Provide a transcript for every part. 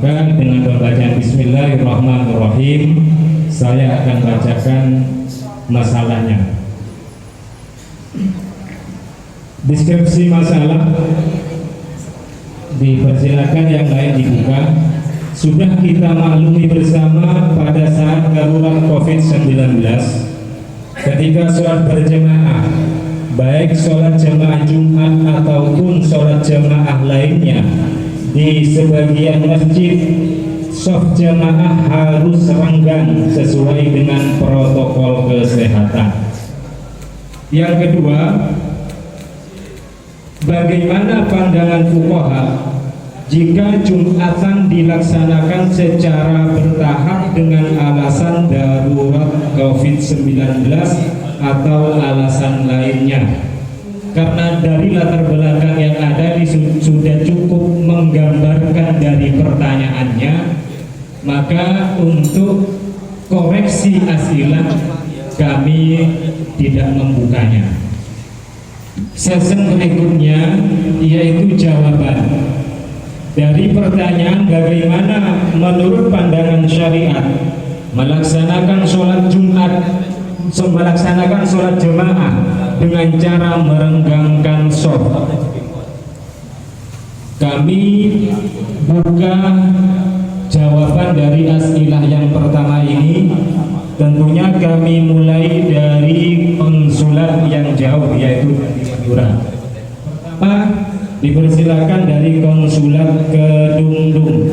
Maka dengan pembacaan Bismillahirrahmanirrahim, saya akan bacakan masalahnya. Deskripsi masalah dipersilakan, yang lain dibuka. Sudah kita maklumi bersama pada saat darurat COVID-19, ketika sholat berjamaah, baik sholat jamaah Jumat ataupun sholat jamaah lainnya, di sebagian masjid shaf jamaah harus renggang sesuai dengan protokol kesehatan. Yang kedua, bagaimana pandangan fuqaha jika Jumatan dilaksanakan secara bertahap dengan alasan darurat COVID-19 atau alasan lainnya? Karena dari latar belakang yang ada sudah cukup menggambarkan dari pertanyaannya, maka untuk koreksi asilah kami tidak membukanya. Sesi berikutnya yaitu jawaban dari pertanyaan bagaimana menurut pandangan syariat melaksanakan sholat Jumat, melaksanakan sholat jemaah dengan cara merenggangkan shaf. Kami buka jawaban dari asilah yang pertama ini. Tentunya kami mulai dari konsulat yang jauh, yaitu dari Madura. Pertama, dipersilakan dari konsulat Kedungdung.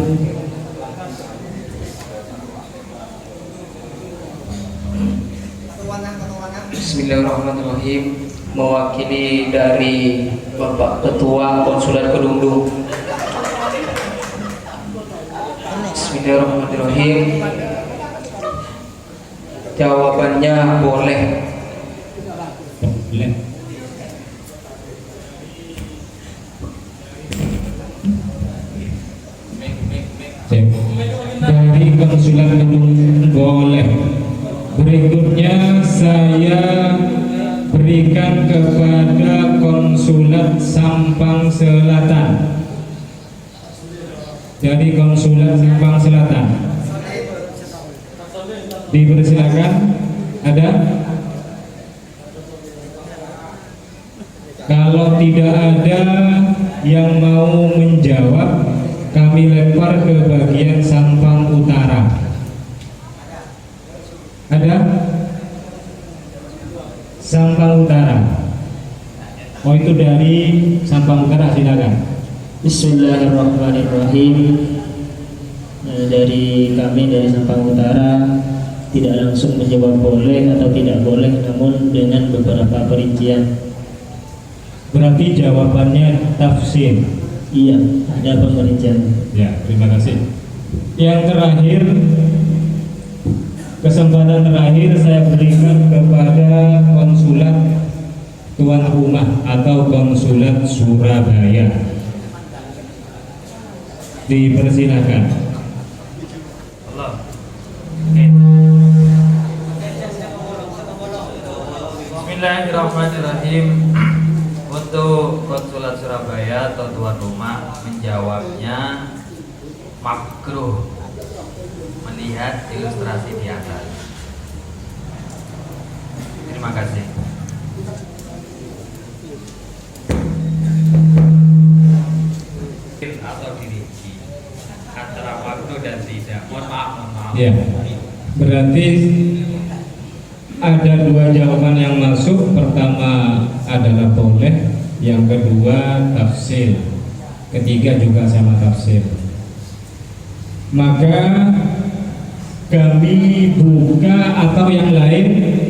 Bismillahirrahmanirrahim. Mewakili dari Bapak Ketua Konsulat Kedungdung. Bismillahirrahmanirrahim. Jawabannya boleh. Dari konsulat Kedungdung boleh. Berikutnya saya berikan kepada konsulat Sampang Selatan. Dari konsulat Sampang Selatan dipersilakan. Ada? Kalau tidak ada yang mau menjawab, kami lempar ke bagian Sampang Utara. Ada? Sampang Utara. Oh, itu dari Sampang Utara, silakan. Bismillahirrahmanirrahim. Dari kami dari Sampang Utara tidak langsung menjawab boleh atau tidak boleh, namun dengan beberapa perincian. Berarti jawabannya tafsir. Iya, ada pemerincian. Ya, terima kasih. Yang terakhir, kesempatan terakhir saya berikan kepada konsulat tuan rumah atau konsulat Surabaya. Dipersilakan. Bismillahirrahmanirrahim. Untuk konsulat Surabaya atau tuan rumah menjawabnya makruh melihat ilustrasi di atas. Terima kasih. Atau dirinci antara makruh dan tidak. Mohon maaf. Ya, berarti ada dua jawaban yang masuk. Pertama adalah boleh, yang kedua tafsir, ketiga juga sama tafsir. Maka kami buka, atau yang lain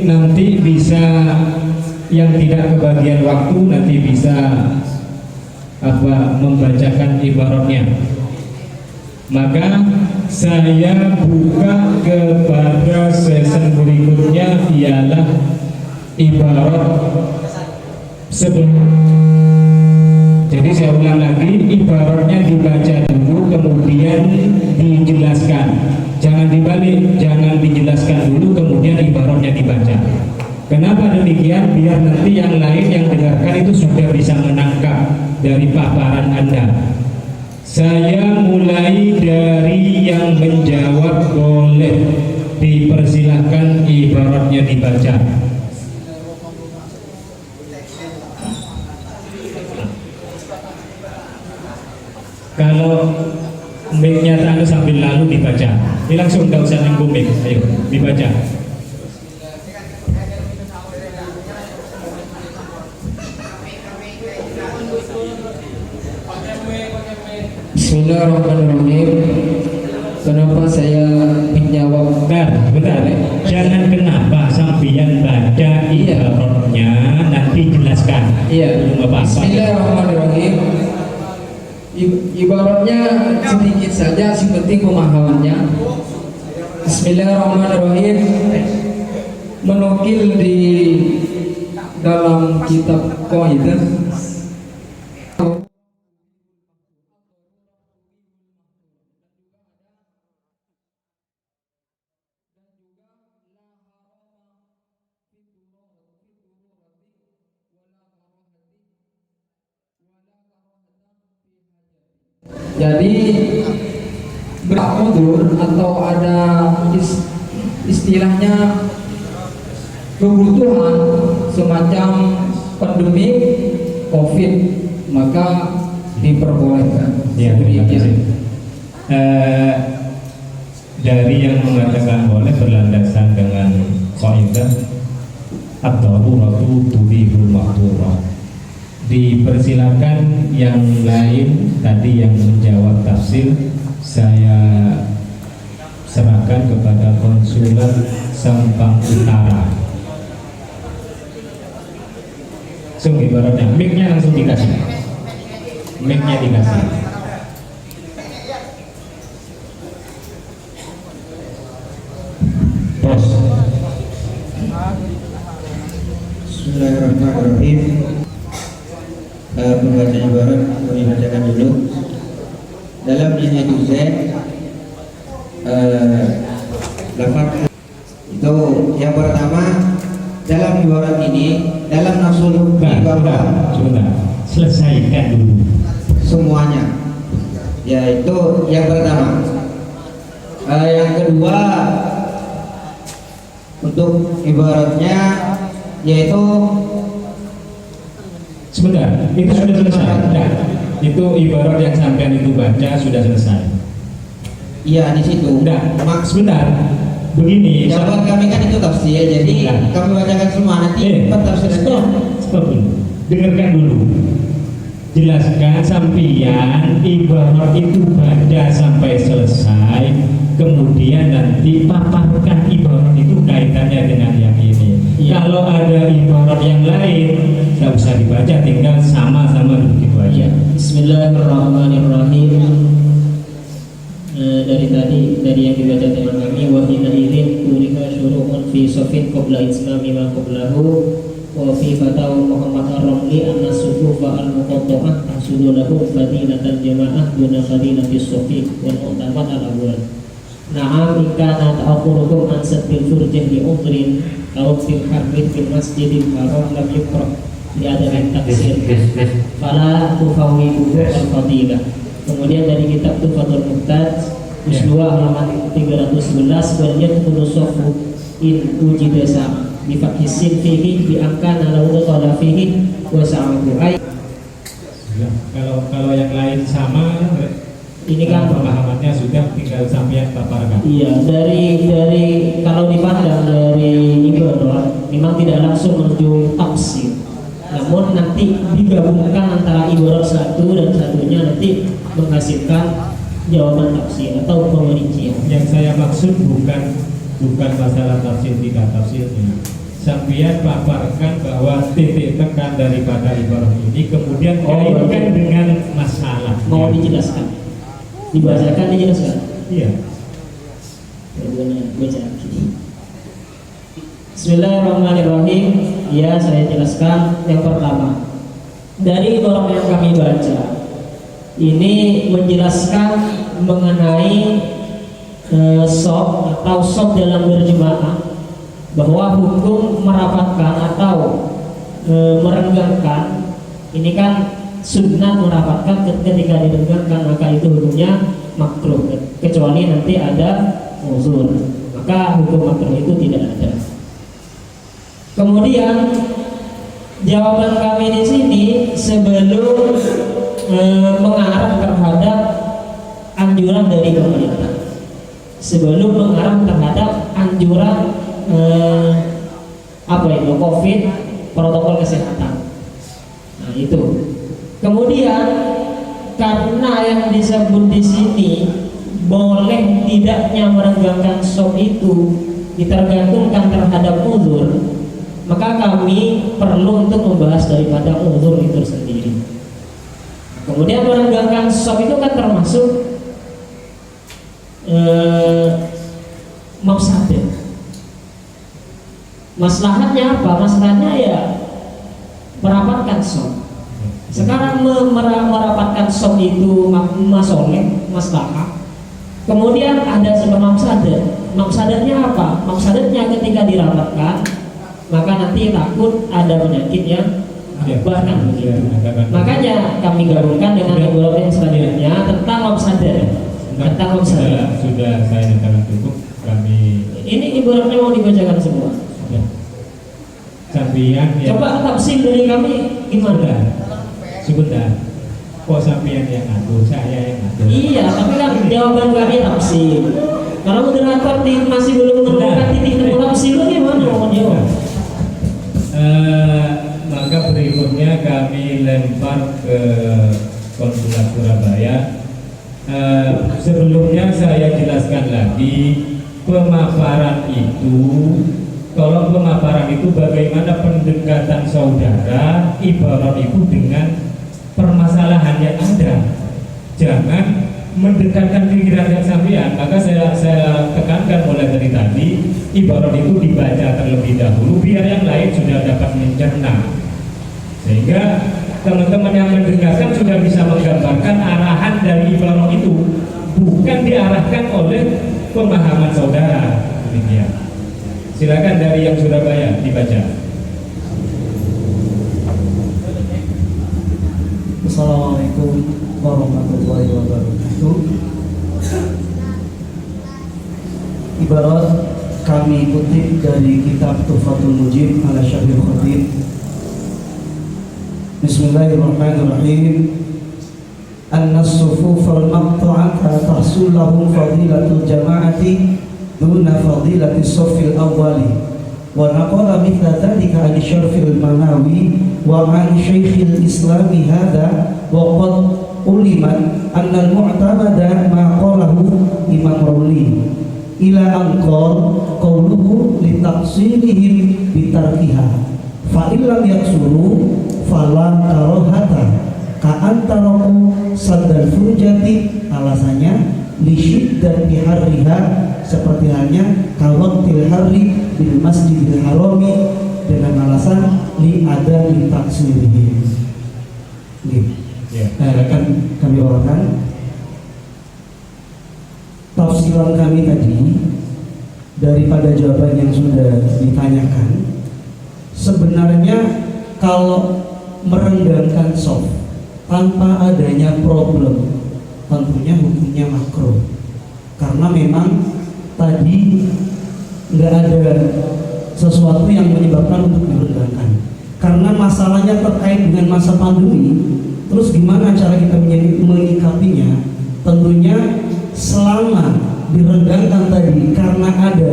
nanti bisa, yang tidak kebagian waktu nanti bisa membacakan ibaratnya. Maka saya buka kepada sesi berikutnya ialah ibarat sebelum. Jadi saya ulang lagi, ibaratnya dibaca dulu kemudian dijelaskan. Jangan dibalik, jangan dijelaskan dulu kemudian ibaratnya dibaca. Kenapa demikian? Biar nanti yang lain yang dengarkan itu sudah bisa menangkap dari paparan Anda. Saya mulai dari dipersilahkan ibaratnya dibaca. Kalau mic-nya anu sambil lalu dibaca, ini langsung nggak usah nunggu mic, ayo dibaca. Bismillahirrahmanirrahim. Kenapa saya menjawab? Bentar, jangan kenapa sambian baca ibaratnya, nanti jelaskan. Iya. Belum apa-apa. Bismillahirrahmanirrahim. Ibaratnya sedikit saja, sih penting pemahamannya. Bismillahirrahmanirrahim. Menukil di dalam kitab Qaidah. Jadi bermundur atau ada istilahnya kebutuhan semacam pandemi COVID, maka diperbolehkan. Ya, terima kasih. Dari yang mengatakan boleh berlandasan dengan kaidah ad-daruratu tubihul mahdzurah. Dipersilakan yang lain tadi yang menjawab tafsir, saya serahkan kepada Konsulat Sampang Utara. Langsung ibaratnya mic-nya langsung dikasih. Mic-nya dikasih. Bos. Bismillahirrahmanirrahim. Pembaca ibarat kami bacakan dulu. Dalam nihayat Z lafaz itu yang pertama dalam ibarat ini, dalam nafsul ibarat Sebentar, selesaikan dulu. semuanya, yaitu yang pertama. Yang kedua untuk ibaratnya yaitu Sebentar, itu sudah selesai. Nah, itu ibarat yang sampean itu baca sudah selesai. iya di situ. Nah, sebentar. Begini, Jawaban kami kan itu tafsir, jadi Nah. kami bacakan semua nanti pentafsirannya. stop dulu. Dengarkan dulu. Jelaskan sampian ibarat itu baca sampai selesai, kemudian nanti paparkan ibarat itu kaitannya dengan yang ini. Iya. Kalau ada ibarat yang lain, tidak usah dibaca, tinggal sama-sama begitu aja. Bismillahirrahmanirrahim. Dari yang dibaca teman kami, wa hina idzin turika syuru'un fi safin qabla islami ma qablahu wa fi fatawa Muhammad ar-Ramli anna sufufa al-muqatta'ah tahsulu lahu fadilatan jama'ah duna fadilati safi wal mu'tamad al-awwal. Na'am in kana ta'akhurukum an sabbil furjah li udrin aw fil harbi fil masjidil haram lam yukrah li adami taksir fala tufawiduhu al-fadilah. Kemudian dari kitab Tuhfatul Muhtaj juz 2 halaman 311, wal yadkhulu safu in wujida sa bi fakisin fihi bi angkana law qala fihi wa sa'ahu ay. Kalau yang lain sama, Ini kan pemahamannya sudah, tinggal sampean paparkan. iya, dari kalau dipandang dari ibarat memang tidak langsung menuju tafsir, namun nanti digabungkan antara ibarat satu dan satunya nanti menghasilkan jawaban tafsir atau pemerincian. Yang saya maksud bukan masalah tafsir tidak tafsirnya. Sampian paparkan bahwa titik tekan daripada ibarat ini kemudian kaitkan dengan masalah. Mau dijelaskan, dibacakan, dijelaskan. Iya. Bismillahirrahmanirrahim. Ya, saya jelaskan. Yang pertama, dari ibarat yang kami baca ini menjelaskan mengenai soft atau soft dalam berjemaah, bahwa hukum merapatkan atau merenggangkan ini kan sunnah merapatkan, ketika direnggangkan maka itu hukumnya makruh kecuali nanti ada uzur. maka hukum makruh itu tidak ada. Kemudian jawaban kami di sini sebelum mengarah terhadap anjuran dari pemerintah, sebelum mengarah terhadap anjuran COVID, protokol kesehatan. Nah itu. Kemudian karena yang disebut di sini boleh tidaknya merenggangkan shop itu ditergantungkan terhadap uzur, maka kami perlu untuk membahas daripada uzur itu sendiri. Kemudian merenggangkan shop itu kan termasuk mafsadah. Maslahatnya apa? Maslahatnya ya merapatkan shop. Sekarang merapatkan shop itu maslahah. Kemudian ada sebab mafsadah. Mafsadahnya apa? Mafsadahnya ketika dirapatkan, maka nanti takut ada penyakit yang bahkan begitu. Makanya kami gabungkan dengan ibarat yang selanjutnya tentang mafsadah. Tentang mafsadah. Sudah saya nyatakan cukup. Kami ini ibaratnya mau dibacakan semua. Sampian ya. Coba tafsir dari kami gimana? Sebentar. Kok sampian yang ngatur, saya yang ngatur. Iya, tapi kan jawaban kami tafsir. Kalau moderator masih belum menemukan titik temu tafsir, gimana mau jawab? Maka berikutnya kami lempar ke Konsulat Surabaya. Sebelumnya saya jelaskan lagi, pemaparan itu, kalau pemaparan itu bagaimana pendekatan saudara ibarat itu dengan permasalahan yang ada. Jangan mendekatkan pikiran yang sampean. Maka saya tekankan mulai dari tadi, ibarat itu dibaca terlebih dahulu biar yang lain sudah dapat mencerna, sehingga teman-teman yang mendengarkan sudah bisa menggambarkan arahan dari ibarat itu, bukan diarahkan oleh pemahaman saudara. Demikian. Silakan dari yang Surabaya dibaca. Assalamualaikum warahmatullahi wabarakatuh. Ibarat kami kutip dari kitab Tuhfatul Mujib ala Syahir Khatib. Bismillahirrahmanirrahim. An-nasufuf al-maqta'ata tahsul lahum fadilatul jama'ati duna fadilatis safil awwali. Wa naqala mithla dhalika an syarfil manawi wa an syaikhil islami hadha wa qad uliman anna al-mu'tamada ma qalahu Imam Rawli ila an qawluhu li taqsilihim bitarkiha fa illam yaksuru fala karahata ka antaraku sadal furjati, alasannya li syiddati harriha, seperti halnya kawaktil hari bil masjidil harami, dengan alasan li ada li taksirihi. Akan kami bawakan tafsiran kami tadi daripada jawaban yang sudah ditanyakan. Sebenarnya kalau merenggangkan soft tanpa adanya problem, tentunya hukumnya makruh, karena memang tadi nggak ada sesuatu yang menyebabkan untuk direnggangkan. Karena masalahnya terkait dengan masa pandemi, terus gimana cara kita menyikapinya? Tentunya selama direnggangkan tadi karena ada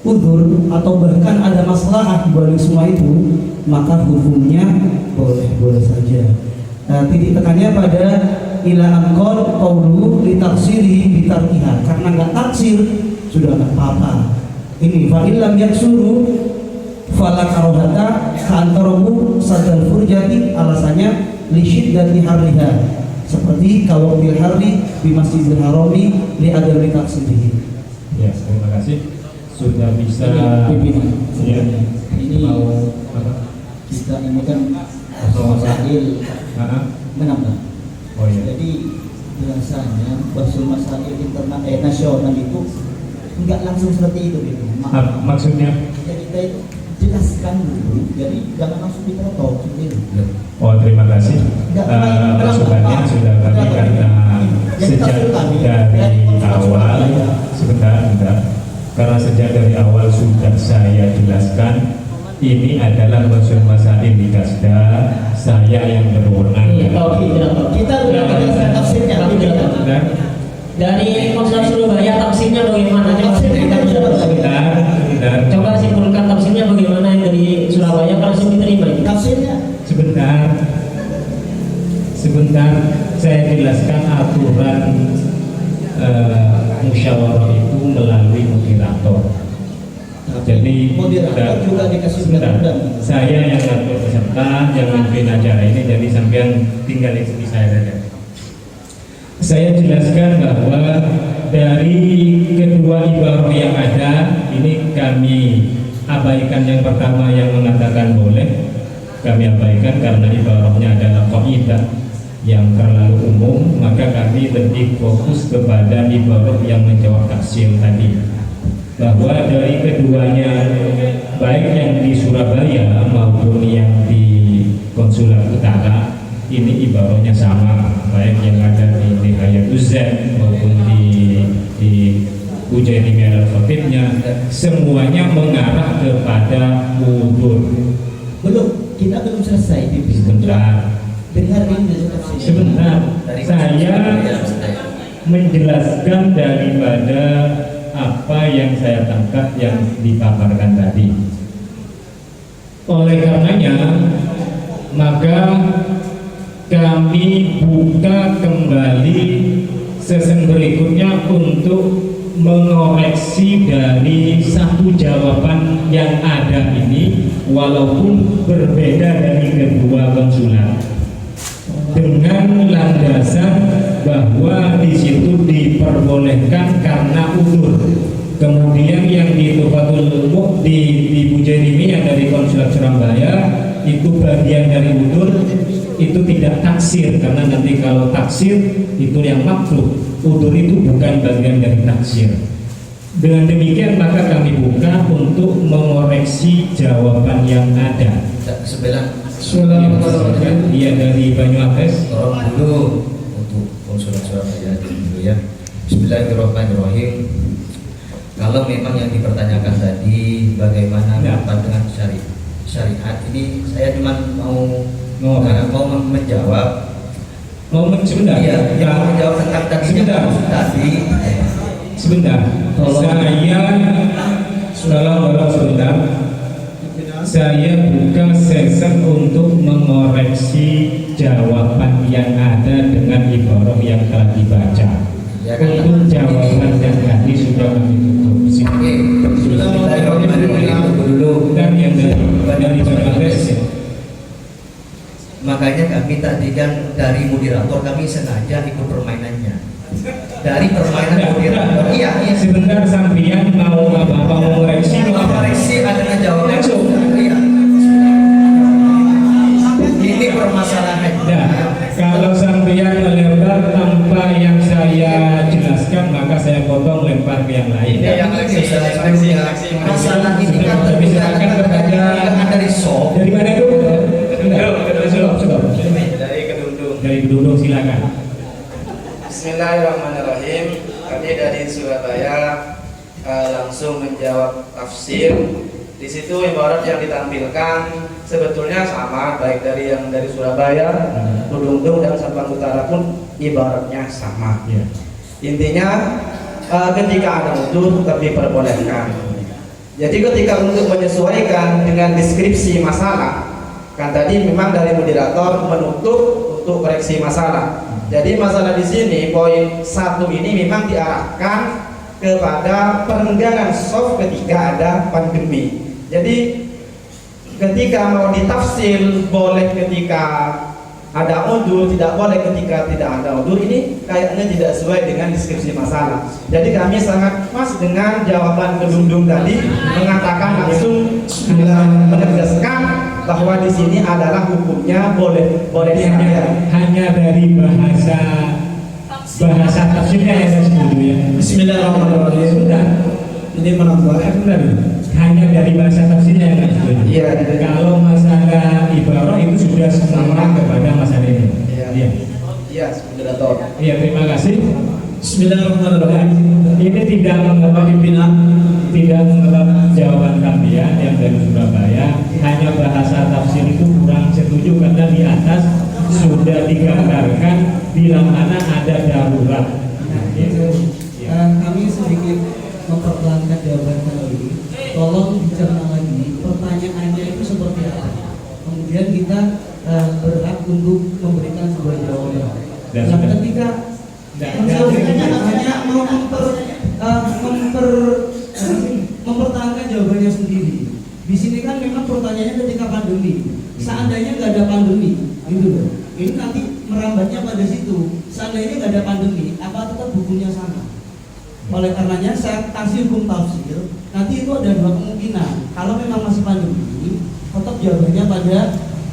udzur atau bahkan ada maslahat balik semua itu, maka hukumnya boleh saja. Titik tekannya pada ila angkor qawlu li taksiri bitarkiha, karena nggak taksir sudah nggak apa-apa. Ini fa illam yaksuru fala karahata kantarahu sadal furjati, alasannya li syiddati harriha, seperti kalau bil hari di Masjidil Harami li adami taksirihi. Ya, terima kasih sudah bisa ya. Ini mau apa? kita ini kan masail menambah. Oh iya. Jadi biasanya basul masail nasional itu enggak langsung seperti itu gitu. Maksudnya? Jadi kita itu jelaskan dulu. Jadi jangan langsung dipotong seperti itu. Oh, terima kasih. Masukannya sudah kami karena sejak dari awal sebentar. Karena sejak dari awal sudah saya jelaskan, ini adalah Basul Masail di Kasda, saya yang berwenang. Kita sudah menjelaskan tafsirnya. Dan Dari Konsulat Surabaya tafsirnya bagaimana? Coba simpulkan tafsirnya bagaimana yang dari Surabaya kalau sudah diterima ini. Tafsirnya sebentar saya jelaskan aturan musyawarah itu melalui moderator. Jadi moderator juga dikasih sebentar, undang-undang. saya yang ngatur peserta, yang memimpin acara ini, jadi sampean tinggal ikuti saya saja. Saya jelaskan bahwa dari kedua ibarah yang ada, ini kami abaikan yang pertama yang mengatakan boleh, kami abaikan karena ibarahnya adalah qaidah yang terlalu umum, maka kami lebih fokus kepada ibarah yang menjawab taksil tadi, bahwa dari keduanya, baik yang di Surabaya maupun yang di Konsulat Utara, ini ibarahnya sama, baik yang ada di Nihayatuz Zat maupun di Ujaini al-Khatibnya, semuanya mengarah kepada udur. Belum, kita belum selesai. Sebentar, Dengar ini tafsir. sebentar, saya menjelaskan daripada apa yang saya tangkap yang dipaparkan tadi. Oleh karenanya, maka kami buka kembali sesi berikutnya untuk mengoreksi dari satu jawaban yang ada ini, walaupun berbeda dari kedua konsulat, dengan landasan bahwa di situ diperbolehkan karena udur. Kemudian yang di Tufatul Muq di Bujairimi yang dari Konsulat Surabaya itu bagian dari udur, itu tidak taksir, karena nanti kalau taksir itu yang makruh, udur itu bukan bagian dari taksir. Dengan demikian maka kami buka untuk mengoreksi jawaban yang ada. Sebelah Dia dari Banyuates. tolong dulu untuk Konsulat Surabaya dulu ya. Bismillahirrahmanirrahim. Kalau memang yang dipertanyakan tadi bagaimana Ya. pandangan syariat ini, saya cuma mau menjawab. Sebentar. Iya, yang mau menjawab tentang Sebentar. tadi. Sebentar. Tolong sebentar. Saya buka sesi untuk mengoreksi jawaban yang ada dengan ibarah yang telah dibaca. Ya kan? Untuk jawaban yang tadi sudah kami tutup. Oke, Bismillahirrahmanirrahim. Dulu. Dan yang dari Bangladesh. Makanya kami tadi kan dari moderator kami sengaja ikut permainannya. Dari permainan moderator. Iya. Sebentar, sampean mau mengoreksi Koreksi ada jawaban. Langsung. Iya. Ini permasalahan. Ya, kalau sampean melebar tanpa yang saya jelaskan, maka saya potong lempar ke yang lain. Yang masalah ini kan Silakan kepada dari soft. dari mana itu? Dari Kedundung. Dari Kedundung, silakan. Bismillahirrahmanirrahim. Kami dari Surabaya langsung menjawab tafsir. Di situ ibarat yang ditampilkan sebetulnya sama, baik dari yang dari Surabaya, Kedundung dan Sabang Utara pun ibaratnya sama. Ya. Intinya ketika ada udur tapi diperbolehkan. Jadi ketika untuk menyesuaikan dengan deskripsi masalah, kan tadi memang dari moderator menutup untuk koreksi masalah. Jadi masalah di sini poin 1 ini memang diarahkan kepada perenggangan soft ketika ada pandemi. Jadi ketika mau ditafsir boleh ketika ada udur, tidak boleh ketika tidak ada udur, ini kayaknya tidak sesuai dengan deskripsi masalah. Jadi kami sangat pas dengan jawaban Kedundung tadi, mengatakan langsung menegaskan bahwa di sini adalah hukumnya boleh saja. Hanya dari bahasa tafsirnya yang saya sebut ya. Bismillahirrahmanirrahim. Sebentar. Ini menambah. Sebentar. Hanya dari bahasa tafsirnya yang saya sebut. Iya. Kalau masalah ibarah itu sudah sama kepada masalah ini. Iya. Iya. Iya, moderator. Iya, terima kasih. Bismillahirrahmanirrahim. Ini tidak mengerti jawaban kalian yang dari Surabaya. Hanya bahasa tafsir itu kurang setuju karena di atas sudah digambarkan bila mana ada darurat. Kami sedikit memperpelankan jawaban tadi. Tolong dicerna lagi pertanyaannya itu seperti apa. Kemudian kita berhak untuk memberikan sebuah jawaban. Dan Nah, sudah. ketika hanya mau mempertahankan jawabannya sendiri. Di sini kan memang pertanyaannya ketika pandemi. Seandainya nggak ada pandemi, gitu loh. Ini nanti merambatnya pada situ. Seandainya nggak ada pandemi, apa tetap hukumnya sama? Oleh karenanya saya kasih hukum tafsir. Nanti itu ada dua kemungkinan. Kalau memang masih pandemi, tetap jawabannya pada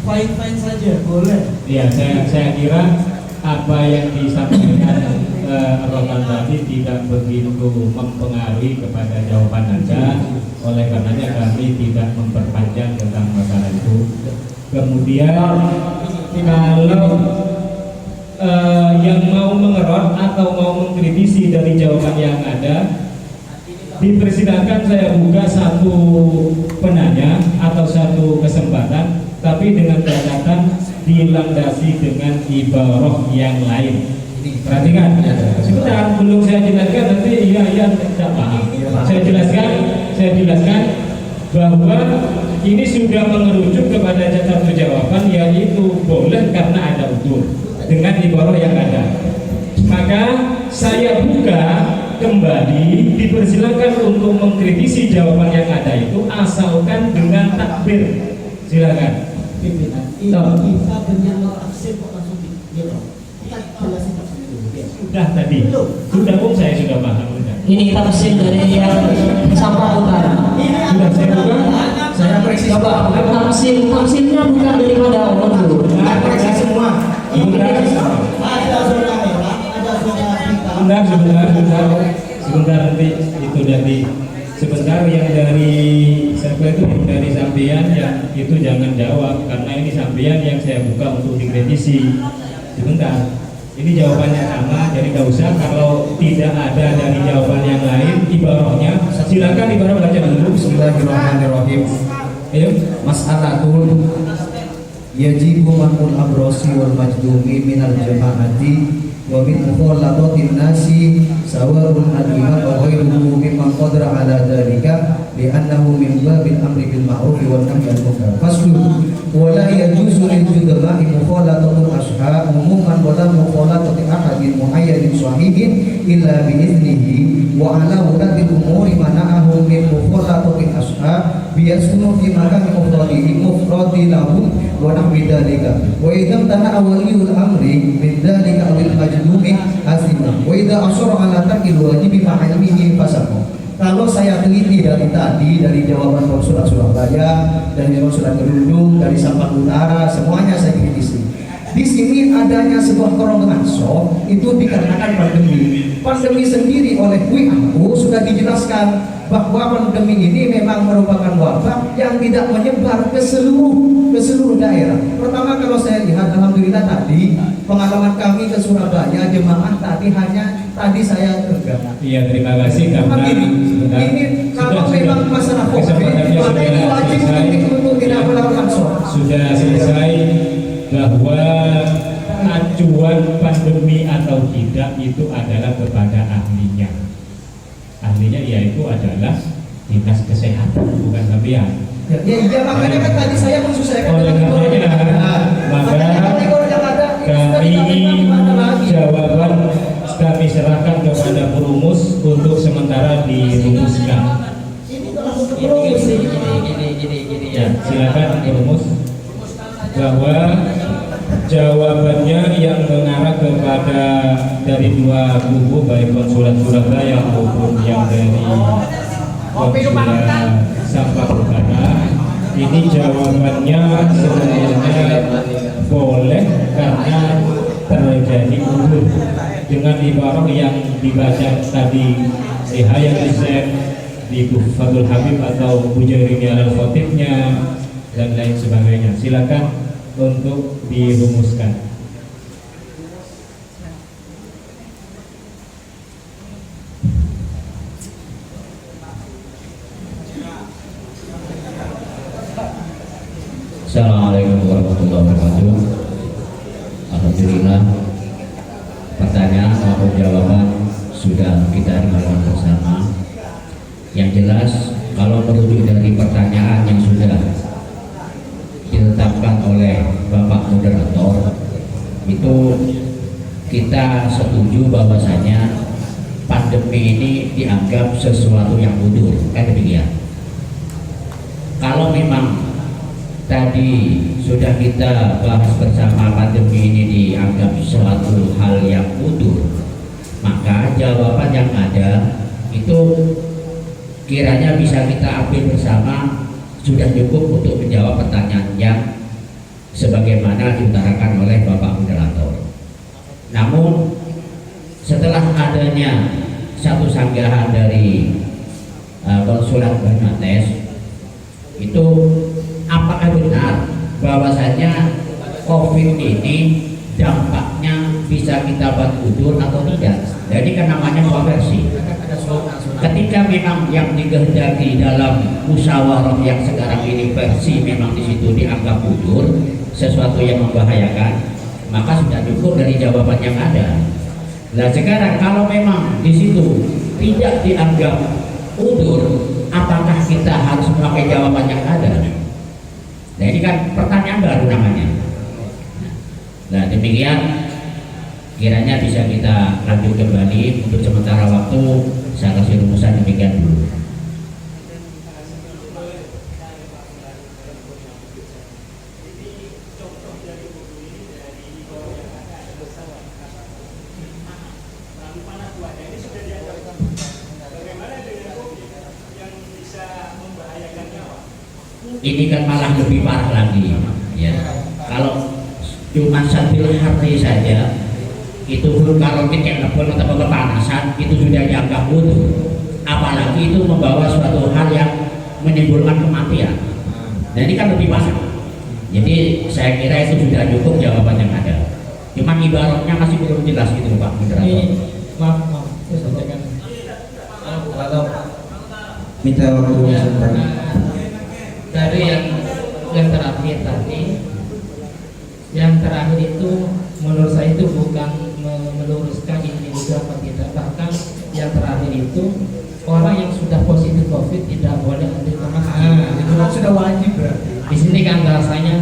fine saja, boleh. Ya, saya kira apa yang disampaikan Roman tadi tidak begitu mempengaruhi kepada jawaban Anda. Oleh karenanya kami tidak memperpanjang tentang masalah itu. Kemudian kalau yang mau mengerot atau mau mengkritisi dari jawaban yang ada, dipersilakan saya buka satu penanya atau satu kesempatan, tapi dengan catatan dilandasi dengan ibarah yang lain. Perhatikan, sebentar belum saya jelaskan nanti iya tidak paham. Saya jelaskan bahwa ini sudah mengerucut kepada satu jawaban, yaitu boleh karena ada udur dengan ibarah yang ada. Maka saya buka kembali, dipersilakan untuk mengkritisi jawaban yang ada itu asalkan dengan takbir. Silakan. Pimpinan, ini kita dengan tafsir kok langsung gitu. Kita jelasin tafsir dulu. Sudah tadi. Sudah saya sudah paham. Ini tafsir dari yang Sampang Utara. Sudah saya buka. Saya koreksi Coba tafsirnya bukan daripada Allah dulu. Saya koreksi semua. Sebentar. Ada zona merah, ada zona hitam. Sebentar nanti itu dari sebentar yang dari siapa itu yang dari sampean yang itu jangan jawab karena ini sampean yang saya buka untuk dikritisi. Sebentar. Ini jawabannya sama, jadi nggak usah. Kalau tidak ada dari jawaban yang lain, ibarahnya silakan ibarah baca dulu. Bismillahirrahmanirrahim. Ayo. Mas'alatul yajibu man'ul abrasi wal majdumi minal jama'ati wa min mukhalatatin nasi sawa'un al-imam wa ghairuhu mimman qadra ala dhalika li'annahu min babil amri bil ma'ruf wa nahyi 'anil munkar. Faslu wa la yajuzu lil judama'i mukhalatatul ashab umuman wa la mukhalatati ahadin muayyanin sahihin illa bi idnihi wa ala wulati umuri mana'ahu min mukhalatatil ashab biyasunu fi makani mufradi lahum wa nahwi dhalika wa idza tana awliyul amri min dhalika awil majdumi asima wa idza asyara ala tarkil wajibi ma'ilmihi fasaqa. Kalau saya teliti dari tadi, dari jawaban Konsulat Surabaya, dari Konsulat Kedundung, dari Sampang Utara, semuanya saya kritisi. Di sini adanya sebuah kerongan soft itu dikarenakan pandemi. Pandemi sendiri oleh WHO sudah dijelaskan bahwa pandemi ini memang merupakan wabah yang tidak menyebar ke seluruh daerah. Pertama kalau saya lihat, alhamdulillah tadi pengalaman kami ke Surabaya, jemaah tadi tadi saya tegak. Iya, terima kasih karena ini kalau memang masalah COVID, maka itu wajib untuk tidak melakukan sholat. Sudah selesai bahwa acuan pandemi atau tidak itu adalah kepada ahlinya. Ahlinya yaitu adalah dinas kesehatan, bukan sampean. Ya, makanya kan tadi saya menyesuaikan Oleh karenanya, maka kami jawaban kami serahkan kepada perumus untuk sementara dirumuskan. Ya, silakan perumus bahwa jawabannya yang mengarah kepada dari dua kubu, baik Konsulat Surabaya maupun yang dari Konsulat Sampang Utara, ini jawabannya sebenarnya boleh karena terjadi udur dengan ibarah yang dibaca tadi di Hayat Islam, di Fathul Habib atau Bujairini al-Khatibnya dan lain sebagainya. Silakan untuk dirumuskan. Assalamualaikum warahmatullahi wabarakatuh. Alhamdulillah, pertanyaan maupun jawaban sudah kita dengarkan bersama. Yang jelas, kalau merujuk dari pertanyaan yang sudah ditetapkan oleh Bapak Moderator, itu kita setuju bahwasanya pandemi ini dianggap sesuatu yang mundur, kan demikian. Kalau memang tadi sudah kita bahas bersama pandemi ini dianggap suatu hal yang mundur, maka jawaban yang ada itu kiranya bisa kita ambil bersama, sudah cukup untuk menjawab pertanyaan yang sebagaimana diutarakan oleh Bapak Moderator. Namun setelah adanya satu sanggahan dari konsulat Bangladesh, itu apakah benar bahwasanya COVID ini dampaknya bisa kita buat mundur atau tidak? Jadi kan namanya dua versi. Ketika memang yang dikehendaki dalam musyawarah yang sekarang ini versi memang di situ dianggap mundur, sesuatu yang membahayakan, maka sudah cukup dari jawaban yang ada. Nah sekarang kalau memang di situ tidak dianggap mundur, apakah kita harus memakai jawaban yang ada? Nah ini kan pertanyaan baru namanya. Nah demikian, kiranya bisa kita lanjut kembali. Untuk sementara waktu saya kasih rumusan demikian dulu. Ini kan malah lebih parah lagi, ya. Kalau cuma sambil hari saja, itu kalau kita telepon atau kepanasan itu sudah dianggap mundur. Apalagi itu membawa suatu hal yang menimbulkan kematian. Nah ini kan lebih parah. Jadi saya kira itu sudah cukup jawaban yang ada. Cuma ibaratnya masih belum jelas gitu Pak Moderator. Maaf, saya sampaikan. Kalau minta waktu sebentar. Dari yang terakhir tadi, yang terakhir itu menurut saya itu bukan meluruskan ini juga apa tidak, bahkan yang terakhir itu orang yang sudah positif COVID tidak boleh hadir ke masjid. Itu kan sudah wajib berarti. Di sini kan bahasanya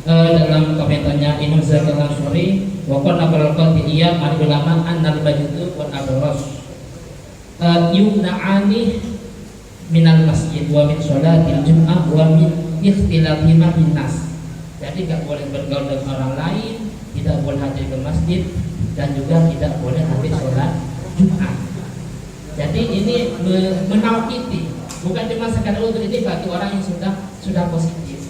dalam komentarnya Imam Zakir Al-Ansuri, wakon abal qadiyah al-ulama an-nal bajitu wa abros yumna'ani minal masjid wa min sholatil jum'ah wa min ikhtilafima bin nas. Jadi tidak boleh bergaul dengan orang lain, tidak boleh hadir ke masjid, dan juga tidak boleh hadir sholat Jumat. Jadi ini menaukiti, bukan cuma sekadar untuk ini bagi orang yang sudah positif.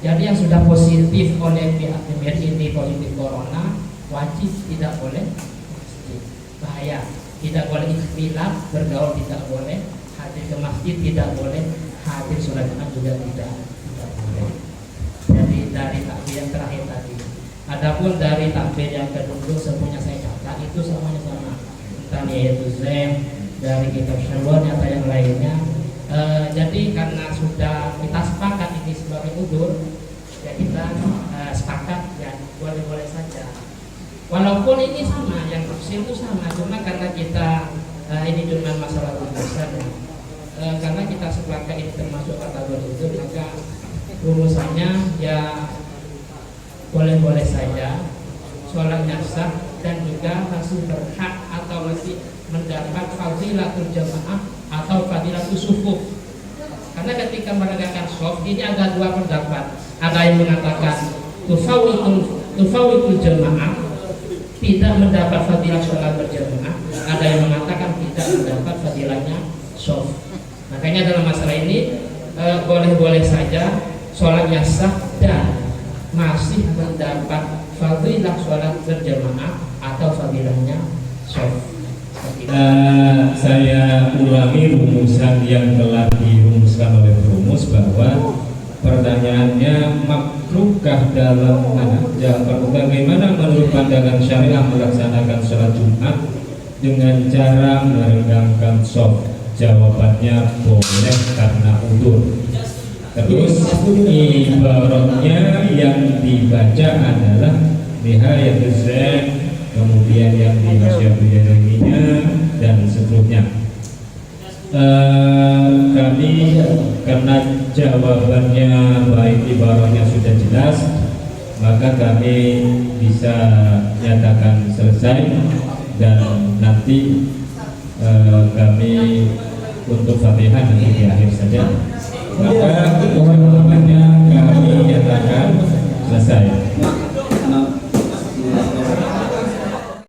Jadi yang sudah positif oleh pihak ini positif corona, wajib tidak boleh masjid. Bahaya, tidak boleh ikhtilaf, bergaul tidak boleh, hadir ke masjid tidak boleh, hadir sholat Jumat juga tidak boleh. Jadi dari takbir yang terakhir tadi. Adapun dari takbir yang kedua semuanya saya catat itu semuanya sama. Entah yaitu Zen dari kitab Syawal atau yang lainnya. Jadi karena sudah kita sepakat ini sebagai udur, ya kita sepakat ya boleh-boleh saja. Walaupun ini sama, yang tafsir itu sama, cuma karena kita ini cuma masalah rumusan ya. Karena kita sepakat ini termasuk kategori udur, maka rumusannya ya boleh-boleh saja, sholatnya sah dan juga masih berhak atau masih mendapat fadilatul jamaah atau fadilatul sufuf. Karena ketika menegakkan shaf ini ada dua pendapat. Ada yang mengatakan tufawitul jamaah, tidak mendapat fadilah sholat berjamaah. Ada yang mengatakan tidak mendapat fadilahnya shaf. Makanya dalam masalah ini boleh-boleh saja sholatnya sah dan masih mendapat fadilah sholat berjamaah atau fadilahnya shaf. Saya ulangi rumusan yang telah dirumuskan oleh perumus, bahwa pertanyaannya makrufkah dalam bagaimana menurut pandangan syariah melaksanakan sholat Jumat dengan cara merenggangkan shaf? Jawabannya boleh karena udur. Terus ibaratnya yang dibaca adalah Nihayatul Zain, kemudian yang di Hasyabiyaininya dan seterusnya. Kami karena jawabannya baik ibaratnya sudah jelas, maka kami bisa nyatakan selesai dan nanti kami untuk Fatihah nanti di akhir saja. Maka jawabannya kami nyatakan selesai.